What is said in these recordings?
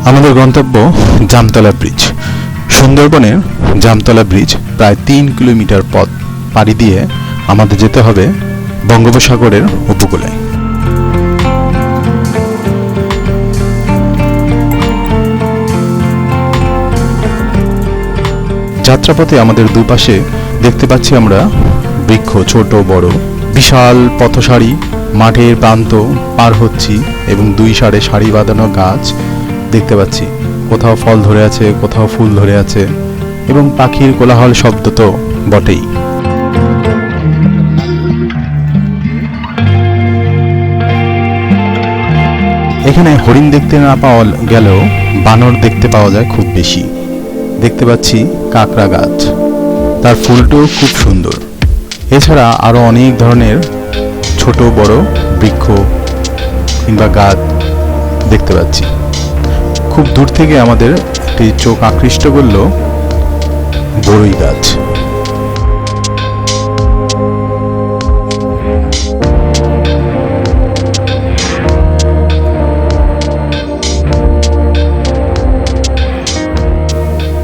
আমাদের গন্তব্য জামতলা ব্রিজ। সুন্দরবনের জামতলা ব্রিজ প্রায় 3 কিলোমিটার পথ পাড়ি দিয়ে আমাদের যেতে হবে বঙ্গোপসাগরের উপকূলে। যাত্রাপথে আমাদের দুপাশে দেখতে পাচ্ছি আমরা বৃক্ষ, ছোট বড়, বিশাল পথসারি, মাঠের প্রান্ত পার হচ্ছি এবং দুই সারে সারি বাঁধানো গাছ দেখতে পাচ্ছি। কোথাও ফল ধরে আছে, কোথাও ফুল ধরে আছে এবং পাখির কোলাহল শব্দ তো বটেই। এখানে হরিণ দেখতে না পাওয়া গেলেও বানর দেখতে পাওয়া যায় খুব বেশি। দেখতে পাচ্ছি কাঁকড়া গাছ, তার ফুলটাও খুব সুন্দর। এছাড়া আরো অনেক ধরনের ছোট বড় বৃক্ষ কিংবা গাছ দেখতে পাচ্ছি। খুব দূর থেকে আমাদের একটি চোখ আকৃষ্ট করল বড়ই গাছ।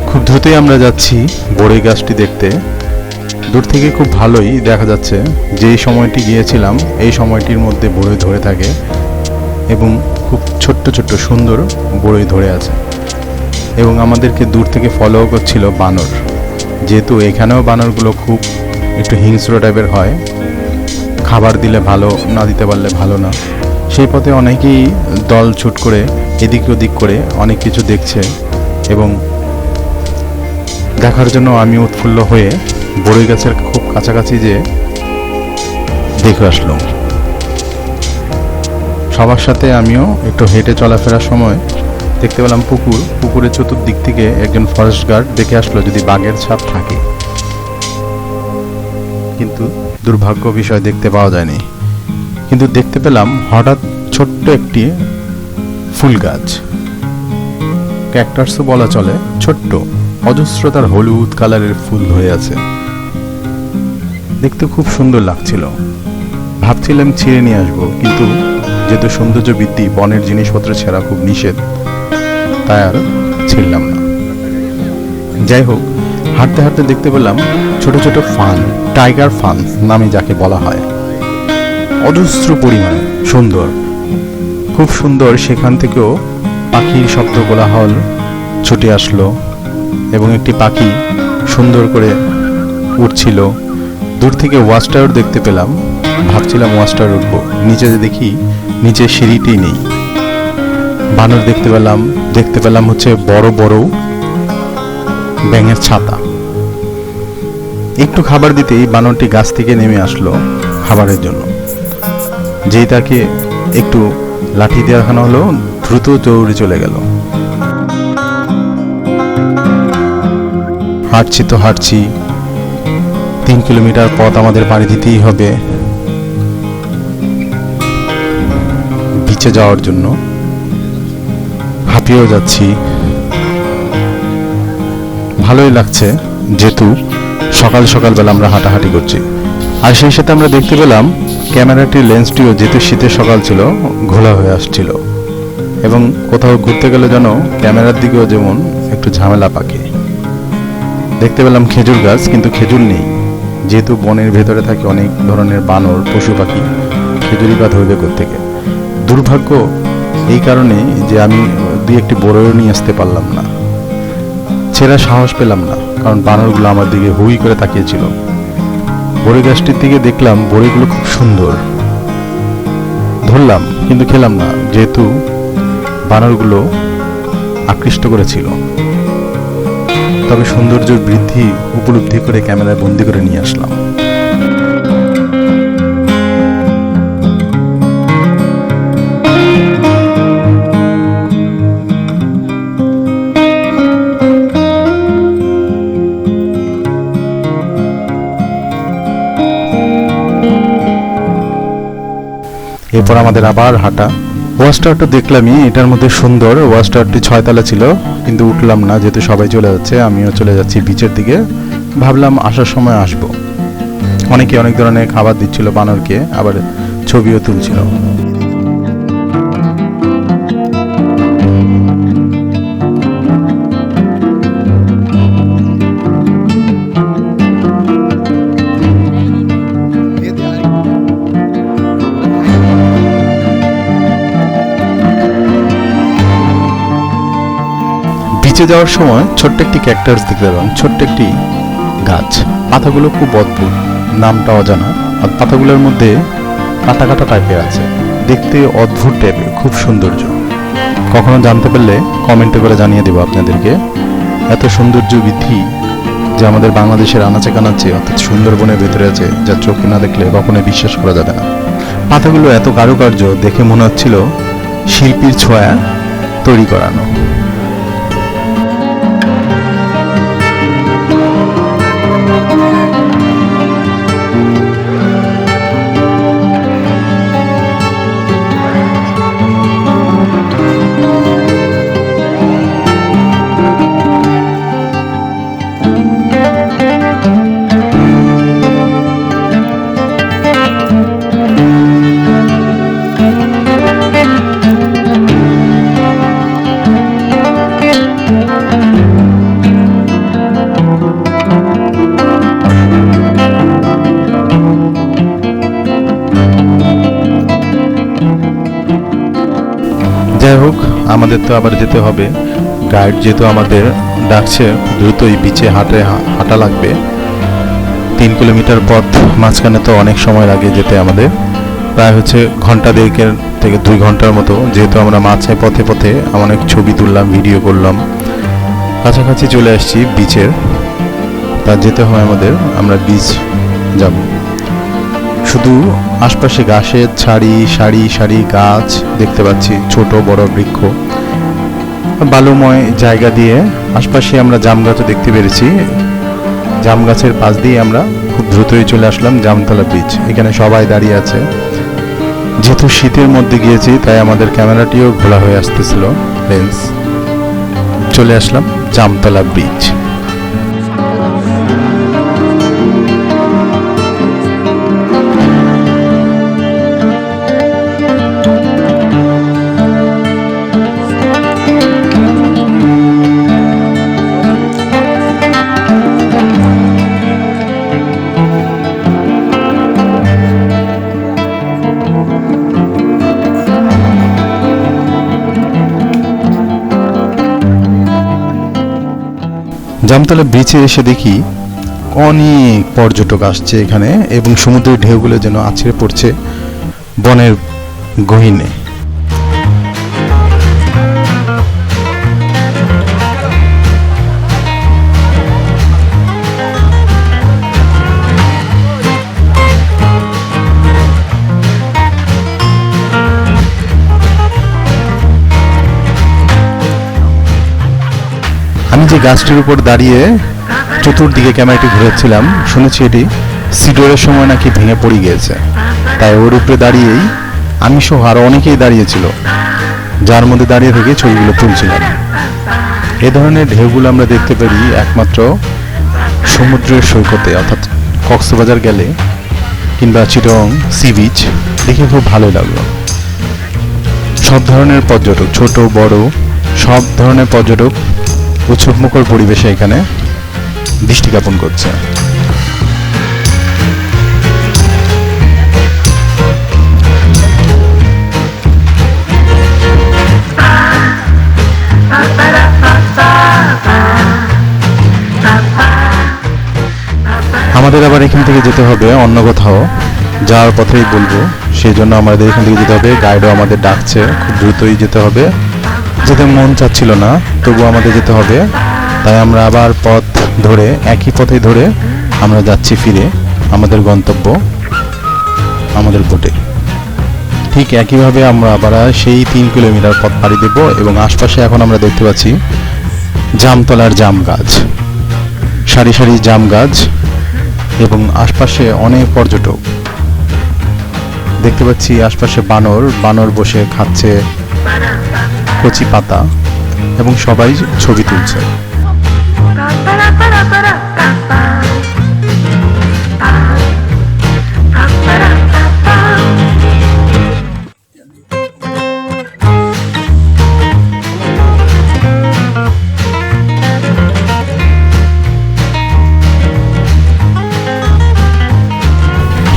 খুব দ্রুতই আমরা যাচ্ছি বড়ই গাছটি দেখতে। দূর থেকে খুব ভালোই দেখা যাচ্ছে, যেই সময়টি গিয়েছিলাম এই সময়টির মধ্যে বড়ই ধরে থাকে এবং খুব ছোট্ট ছোট্ট সুন্দর বড়ই ধরে আছে এবং আমাদেরকে দূর থেকে ফলো করছিল বানর। যেহেতু এখানেও বানরগুলো খুব একটু হিংস্র টাইপের হয়, খাবার দিলে ভালো, না দিতে পারলে ভালো না। সেই পথে অনেকেই দল ছুট করে এদিক ওদিক করে অনেক কিছু দেখছে এবং দেখার জন্য আমি উৎফুল্ল হয়ে বড়ই গাছের খুব কাছাকাছি যে দেখে আসলাম। সবার সাথে আমিও একটু হেঁটে চলাফেরার সময় দেখতে পেলাম পুকুরের চতুর্দিক থেকে একজন ফরেস্ট গার্ড দেখে আসলো যদি বাঘের ছাপ থাকে, কিন্তু দুর্ভাগ্য বিষয় দেখতে পাওয়া যায়নি। কিন্তু দেখতে পেলাম হঠাৎ ছোট্ট একটি ফুল গাছ, ক্যাকটাসও বলা চলে, ছোট্ট অজস্রতার হলুদ কালারের ফুল ধরে আছে। দেখতে খুব সুন্দর লাগছিল। ভাবছিলাম ছিঁড়ে নিয়ে আসবো, কিন্তু যেহেতু সৌন্দর্য বৃদ্ধি, বনের জিনিসপত্র ছেঁড়া খুব নিষেধ, তাই আর ছিঁড়লাম না। যাই হোক, হাঁটতে হাঁটতে দেখতে পেলাম ছোট ছোট ফান, টাইগার ফান নামে যাকে বলা হয়, অজস্র পরিমাণে সুন্দর, খুব সুন্দর। সেখান থেকেও পাখির শব্দ কোলাহল ছুটে আসলো এবং একটি পাখি সুন্দর করে উঠছিল। দূর থেকে ওয়াচ টাওয়ার দেখতে পেলাম, ভাবছিলাম ওয়াচ টাওয়ার উঠবো, নিচে দেখি নিচে সিঁড়িটি নেই। বানর দেখতে পেলাম হচ্ছে বড় বড় ব্যাঙের ছাতা। একটু খাবার দিতেই বানরটি গাছ থেকে নেমে আসলো খাবারের জন্য। যেই তাকে একটু লাঠি দিয়ে দেখানো হলো, দ্রুত দৌড়ে চলে গেল। হাঁটছি 3 কিলোমিটার পথ আমাদের পাড়ি দিতেই হবে বিচে যাওয়ার জন্য। হাঁপিয়েও যাচ্ছি, ভালোই লাগছে যেহেতু সকালবেলা আমরা হাঁটাহাঁটি করছি। আর সেই সাথে আমরা দেখতে পেলাম ক্যামেরাটির লেন্সটিও, যেহেতু শীতের সকাল ছিল, ঘোলা হয়ে আসছিল এবং কোথাও ঘুরতে গেলে যেন ক্যামেরার দিকেও যেমন একটু ঝামেলা পাকে। দেখতে পেলাম খেজুর গাছ, কিন্তু খেজুর নেই। যেহেতু বনের ভেতরে থাকে অনেক ধরনের বানর, পশু পাখি, খেজুরি বা ধরবে কোত্থেকে। দুর্ভাগ্য এই কারণে যে আমি দুই একটি বড়ইও নিয়ে আসতে পারলাম না, ছেঁড়া সাহস পেলাম না, কারণ বানরগুলো আমার দিকে হুই করে তাকিয়েছিল। বড়ই গাছটির দিকে দেখলাম বড়ইগুলো খুব সুন্দর, ধরলাম কিন্তু খেলাম না, যেহেতু বানরগুলো আকৃষ্ট করেছিল। তবে সৌন্দর্যের বৃদ্ধি উপলব্ধি করে ক্যামেরায় বন্দি করে নিয়ে আসলাম। এরপর আমাদের আবার হাঁটা। ওয়াচ টাওয়ারটা দেখলামই, এটার মধ্যে সুন্দর। ওয়াচ টাওয়ারটি 6 তলা ছিল, কিন্তু উঠলাম না, যেহেতু সবাই চলে যাচ্ছে, আমিও চলে যাচ্ছি বিচের দিকে। ভাবলাম আসার সময় আসবো। অনেকে অনেক ধরনের খাবার দিচ্ছিল বানরকে, আবার ছবিও তুলছিল। বিচে যাওয়ার সময় ছোট্ট একটি ক্যাকটাস দেখতে পেলাম, ছোট্ট একটি গাছ, পাতাগুলো খুব অদ্ভুত, নামটা অজানা, আর পাতাগুলোর মধ্যে কাটা কাটা টাইপের আছে, দেখতে অদ্ভুত টাইপের, খুব সৌন্দর্য। কখনো জানতে পারলে কমেন্টে করে জানিয়ে দেবো আপনাদেরকে। এত সৌন্দর্য বৃদ্ধি যে আমাদের বাংলাদেশের আনাচে কানাচে অর্থাৎ সুন্দরবনের ভেতরে আছে, যা চোখে না দেখলে কখনোই বিশ্বাস করা যাবে না। পাতাগুলো এত কারুকার্য দেখে মনে হচ্ছিল শিল্পীর ছোঁয়া তৈরি করানো। যাই হোক, আমাদের তো আবার যেতে হবে। গাইড যেহেতু আমাদের ডাকছে, দ্রুতই বিচে হাঁটা লাগবে। 3 কিলোমিটার পথ, মাঝখানে তো অনেক সময় লাগে যেতে আমাদের, প্রায় হচ্ছে ঘন্টা 1.5 থেকে 2 ঘন্টার মতো। যেহেতু আমরা মাঝে পথে পথে অনেক ছবি তুললাম, ভিডিও করলাম, কাছাকাছি চলে আসছি বিচের। তা যেতে হয় আমাদের, আমরা বিচ যাব। শুধু আশপাশে গাছের সারি সারি সারি গাছ দেখতে পাচ্ছি, ছোট বড় বৃক্ষ, বালুময় জায়গা দিয়ে আশপাশে আমরা জাম গাছও দেখতে পেরেছি। জাম গাছের পাশ দিয়ে আমরা খুব দ্রুতই চলে আসলাম জামতলা বিচ। এখানে সবাই দাঁড়িয়ে আছে। যেহেতু শীতের মধ্যে গিয়েছি তাই আমাদের ক্যামেরাটিও ঘোলা হয়ে আসতেছিল, লেন্স। চলে আসলাম জামতলা বিচ। জামতলা বিচে এসে দেখি অনেক পর্যটক আসছে এখানে, এবং সমুদ্রের ঢেউগুলো যেন আছড়ে পড়ছে বনের গহীনে। আমি যে গাছটির উপর দাঁড়িয়ে চতুর্দিকে ক্যামেরাটি ঘুরেছিলাম, শুনেছি এটি সিডরের সময় নাকি ভেঙে পড়ে গিয়েছে, তাই ওর উপরে দাঁড়িয়েই আমি সহ আরো অনেকেই দাঁড়িয়েছিল, যার মধ্যে দাঁড়িয়ে থেকে ছবিগুলো তুলছিলাম। এ ধরনের ঢেউগুলো আমরা দেখতে পারি একমাত্র সমুদ্রের সৈকতে, অর্থাৎ কক্সবাজার গেলে কিংবা চিটং সি বিচ। দেখে খুব ভালো লাগলো। সব ধরনের পর্যটক, ছোট বড় সব ধরনের পর্যটক উৎসবমুখর পরিবেশে এখানে দৃষ্টি জ্ঞাপন করছে। আমাদের আবার এখান থেকে যেতে হবে অন্য কোথাও, যাওয়ার পথেই বলবো, সেই জন্য আমাদের এখান থেকে যেতে হবে। গাইডও আমাদের ডাকছে, খুব দ্রুতই যেতে হবে। যেতে মন চাচ্ছিল না, তবু আমাদের যেতে হবে। তাই আমরা আবার পথ ধরে, একই পথে ধরে আমরা যাচ্ছি ফিরে আমাদের গন্তব্য, আমাদের বোটে। ঠিক একইভাবে আমরা আবার সেই 3 কিলোমিটার পথ পাড়ি দেব, এবং আশপাশে এখন আমরা দেখতে পাচ্ছি জামতলার জাম গাছ, সারি সারি জাম গাছ, এবং আশপাশে অনেক পর্যটক দেখতে পাচ্ছি। আশপাশে বানর বসে খাচ্ছে কচি পাতা, এবং সবাই ছবি তুলছে।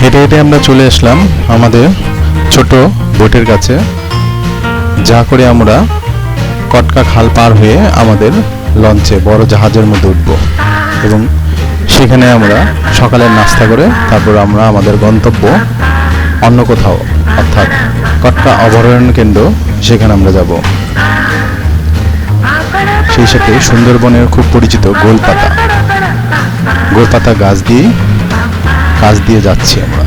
হেঁটে হেঁটে আমরা চলে আসলাম আমাদের ছোট বোটের কাছে, যা করে আমরা কটকা খাল পার হয়ে আমাদের লঞ্চে বড় জাহাজের মধ্যে উঠব এবং সেখানে আমরা সকালের নাস্তা করে তারপর আমরা আমাদের গন্তব্য অন্য কোথাও অর্থাৎ কটকা অভয়ারণ্য কেন্দ্র সেখানে আমরা যাব। সেই সাথে সুন্দরবনের খুব পরিচিত গোলপাতা গাছ দিয়ে যাচ্ছি আমরা।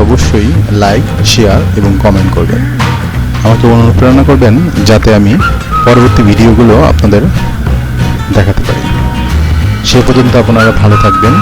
অবশ্যই লাইক, শেয়ার এবং কমেন্ট করবেন, আমাকে অনুপ্রেরণা করবেন যাতে আমি পরবর্তী ভিডিওগুলো আপনাদের দেখাতে পারি। সে পর্যন্ত আপনারা ভালো থাকবেন,